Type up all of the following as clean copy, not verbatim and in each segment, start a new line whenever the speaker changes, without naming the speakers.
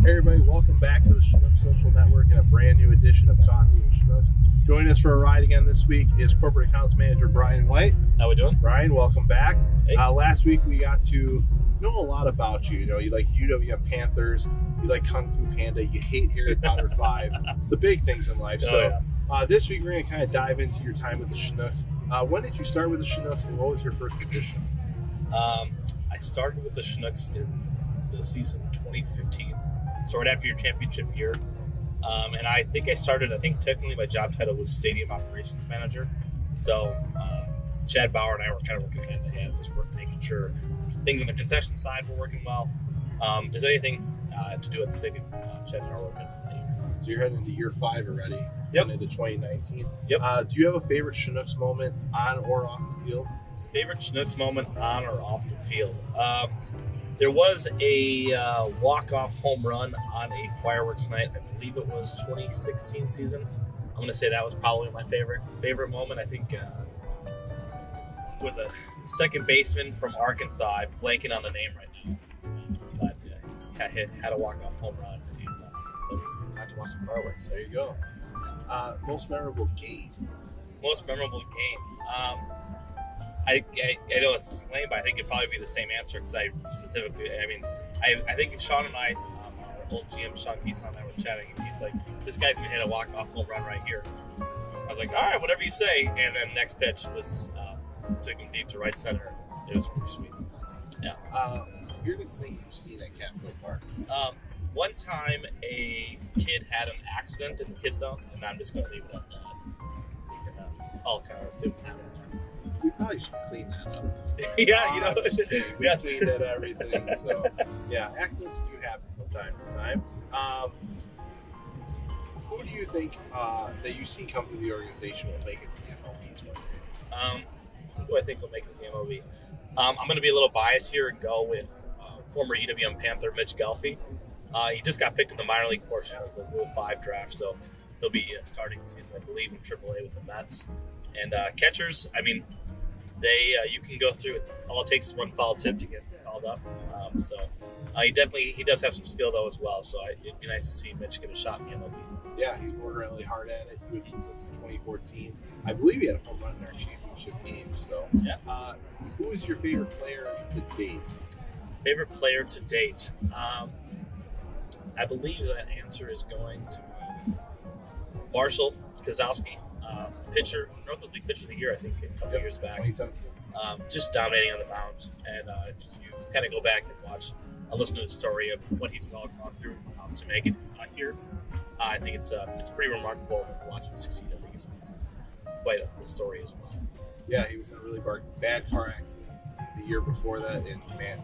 Hey everybody, welcome back to the Chinooks Social Network and a brand new edition of Coffee with Chinooks. Joining us for a ride again this week is Corporate Accounts Manager Brian White.
How we doing?
Brian, welcome back.
Hey.
Last week we got to know a lot about you. You know, you like UWM Panthers, you like Kung Fu Panda, you hate Harry Potter 5, the big things in life. This week we're going to kind of dive into your time with the Chinooks. When did you start with the Chinooks and what was your first position?
I started with the Chinooks in the season 2015, so right after your championship year. And I think technically my job title was Stadium Operations Manager. So Chad Bauer and I were kind of working hand in hand, just making sure things on the concession side were working well. Does anything to do with the stadium, Chad and I were working.
So you're heading into year 5 already,
Yep.
into 2019.
Yep.
Do you have a favorite Chinooks moment on or off the field?
Favorite Chinooks moment on or off the field? There was a walk-off home run on a fireworks night. I believe it was 2016 season. I'm going to say that was probably my favorite moment. I think was a second baseman from Arkansas. I'm blanking on the name right now. But had a walk-off home run and got to watch some fireworks.
There you go. Most memorable game?
Most memorable game? I know it's lame, but I think it'd probably be the same answer because I think Sean and I, our old GM Sean Keeson and I were chatting, and he's like, "This guy's gonna hit a walk-off home run right here." I was like, "All right, whatever you say." And then next pitch was took him deep to right center. It was pretty sweet. Yeah.
Weirdest thing you've seen at Capitol Park?
One time a kid had an accident in the kid zone, and I'm just gonna leave it at that. You can all kind of assume that.
We probably should clean that up.
Yeah,
we cleaned at everything. So, yeah, accidents do happen from time to time. Who do you think that you see come through the organization will make it to the MLBs one day?
Who do I think will make it to the MLB? I'm going to be a little biased here and go with former UWM Panther Mitch Gelfi. He just got picked in the minor league portion of the Rule 5 draft, so he'll be starting the season, I believe, in AAA with the Mets. And catchers, I mean, you can go through. All it takes is one foul tip to get called up. He does have some skill though as well. So it'd be nice to see Mitch get a shot in the MLB.
Yeah, he's working really hard at it. He would this in 2014. I believe he had a home run in our championship game. So
yeah.
Who is your favorite player to date?
Favorite player to date? I believe that answer is going to be Marshall Kozlowski. Pitcher, Northwoods League Pitcher of the Year, I think, a couple years back.
2017.
Just dominating on the mound. And if you kind of go back and listen to the story of what he's all gone through to make it here, I think it's pretty remarkable to watch him succeed. I think it's quite a story as well.
Yeah, he was in a really bad car accident the year before that, and man,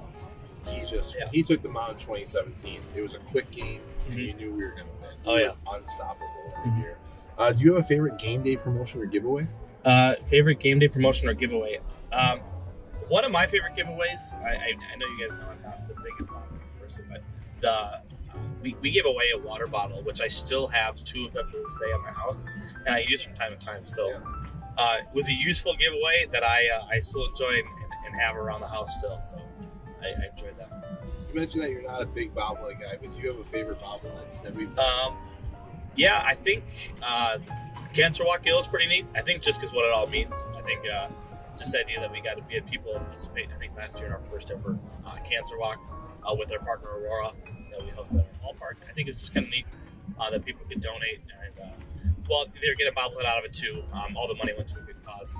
he took the mound in 2017. It was a quick game, and you knew we were going to win. He was unstoppable in the year. Do you have a favorite game day promotion or giveaway?
Favorite game day promotion or giveaway? One of my favorite giveaways, I know you guys know I'm not the biggest bottle person, but we gave away a water bottle, which I still have 2 of them to this day at my house, and I use from time to time. So it was a useful giveaway that I still enjoy and have around the house still. So I enjoyed that.
You mentioned that you're not a big bobblehead guy, but do you have a favorite bobblehead that we've
Yeah, I think Cancer Walk Gill is pretty neat. I think just because what it all means. I think just the idea that we had people participate. I think last year in our first ever Cancer Walk with our partner Aurora, we hosted at our ballpark. I think it's just kind of neat that people could donate and either get a bobblehead out of it too. All the money went to a good cause,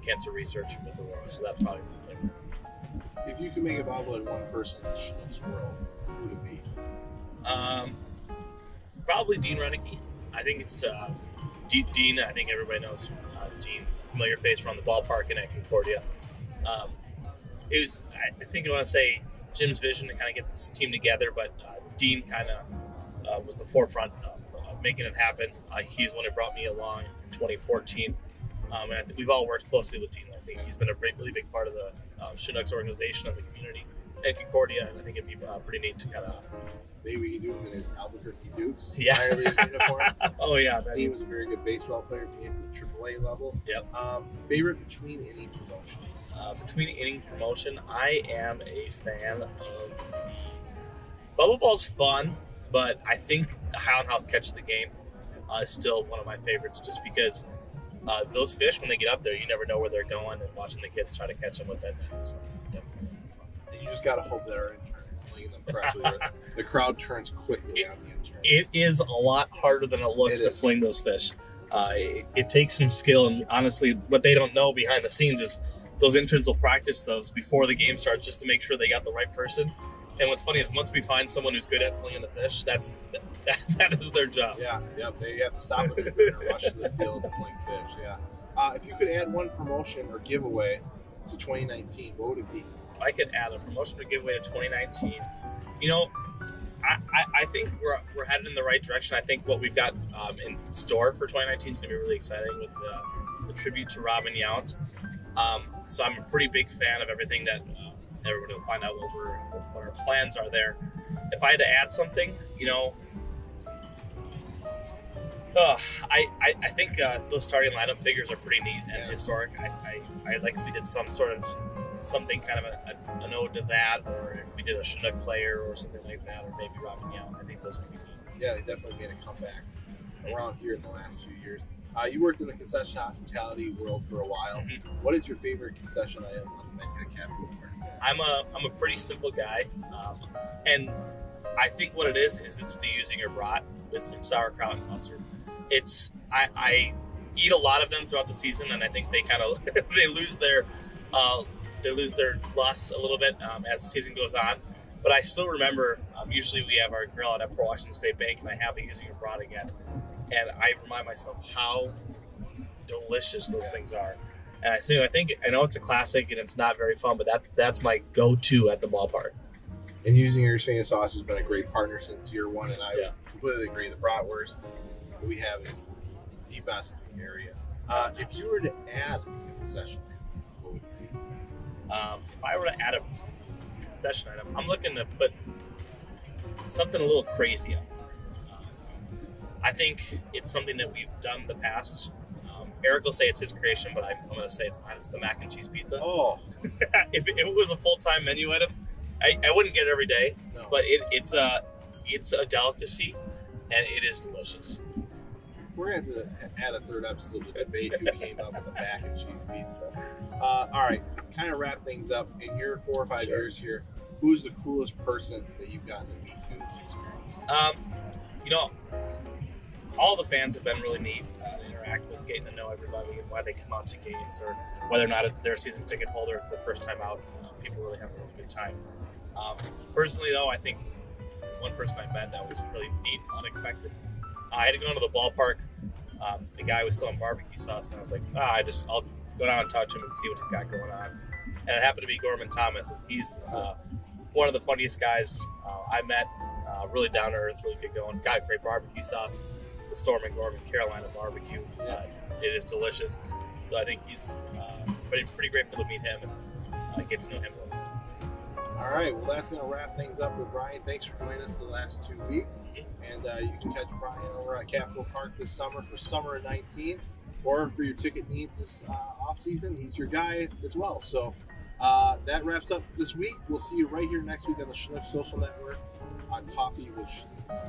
cancer research with Aurora. So that's probably my favorite.
If you could make a bobblehead one person in the Chinooks world, who would it be?
Probably Dean Renicky. I think it's Dean. I think everybody knows Dean's a familiar face around the ballpark and at Concordia. It was, I think I want to say Jim's vision to kind of get this team together, but Dean kind of was the forefront of making it happen. He's the one who brought me along in 2014. And I think we've all worked closely with Dean. I think he's been a really big part of the Chinooks organization and the community at Concordia, and I think it'd be pretty neat to kind of...
Maybe we could do him in his Albuquerque Dukes
minor
league uniform.
Oh, yeah.
Dean was a very good baseball player to get to the AAA level.
Yep.
Favorite between inning promotion?
Between inning promotion, I am a fan of the Bubble Ball's fun. But I think the Highland House Catch the Game is still one of my favorites, just because those fish, when they get up there, you never know where they're going, and watching the kids try to catch them with that net is definitely fun.
And you just got to hope that our intern is slinging them correctly. The crowd turns quickly on the intern.
It is a lot harder than it looks to fling those fish. It takes some skill, and honestly, what they don't know behind the scenes is those interns will practice those before the game starts just to make sure they got the right person. And what's funny is once we find someone who's good at flinging the fish, that is their job.
Yeah, they have to stop it and rush to the field to fling fish. Yeah. If you could add one promotion or giveaway to 2019, what would it be?
If I could add a promotion or giveaway to 2019, you know, I think we're headed in the right direction. I think what we've got in store for 2019 is going to be really exciting with the tribute to Robin Yount. So I'm a pretty big fan of everything that everybody will find out what our plans are there. If I had to add something, you know, I think those starting lineup figures are pretty neat and historic. I like if we did some sort of something kind of an ode to that, or if we did a Chinook player or something like that, or maybe Robin Yount. I think those would be neat.
Yeah, they definitely made a comeback around here in the last few years. You worked in the concession hospitality world for a while. Mm-hmm. What is your favorite concession item on the menu at Capital Park?
I'm a pretty simple guy, and I think what it is it's the Usinger brat with some sauerkraut and mustard. I eat a lot of them throughout the season, and I think they kind of they lose their lust a little bit as the season goes on. But I still remember, usually we have our grill at Port Washington State Bank, and I have the Usinger brat again, and I remind myself how delicious those things are. And I know it's a classic and it's not very fun, but that's my go-to at the ballpark.
And Usinger Senior Sauce has been a great partner since year one, and I completely agree. The bratwurst that we have is the best in the area. If you were to add a concession item, what would it be?
If I were to add a concession item, I'm looking to put something a little crazy up. I think it's something that we've done in the past. Eric will say it's his creation, but I'm going to say it's mine. It's the mac and cheese pizza.
Oh.
If it was a full-time menu item, I wouldn't get it every day, but it's a delicacy, and it is delicious.
We're going to have to add a third episode to debate who came up with the mac and cheese pizza. All right, to kind of wrap things up, in your 4 or 5 years here, who's the coolest person that you've gotten to meet through this experience?
You know, all the fans have been really neat to interact with, getting to know everybody and why they come out to games, or whether or not it's their season ticket holder, it's their first time out. People really have a really good time. Personally, though, I think one person I met that was really neat, unexpected. I had to go into the ballpark. The guy was selling barbecue sauce, and I was like, I'll go down and touch him and see what he's got going on. And it happened to be Gorman Thomas, and he's one of the funniest guys I met. Really down to earth, really good going. Got great barbecue sauce. The Storm and Gorman Carolina barbecue. It is delicious. So I think he's pretty grateful to meet him and get to know him a little bit.
All right, well, that's going to wrap things up with Brian. Thanks for joining us the last 2 weeks. And you can catch Brian over at Capitol Park this summer for summer of 19, or for your ticket needs this off season. He's your guy as well. So that wraps up this week. We'll see you right here next week on the Chinook Social Network on Coffee with Chinooks.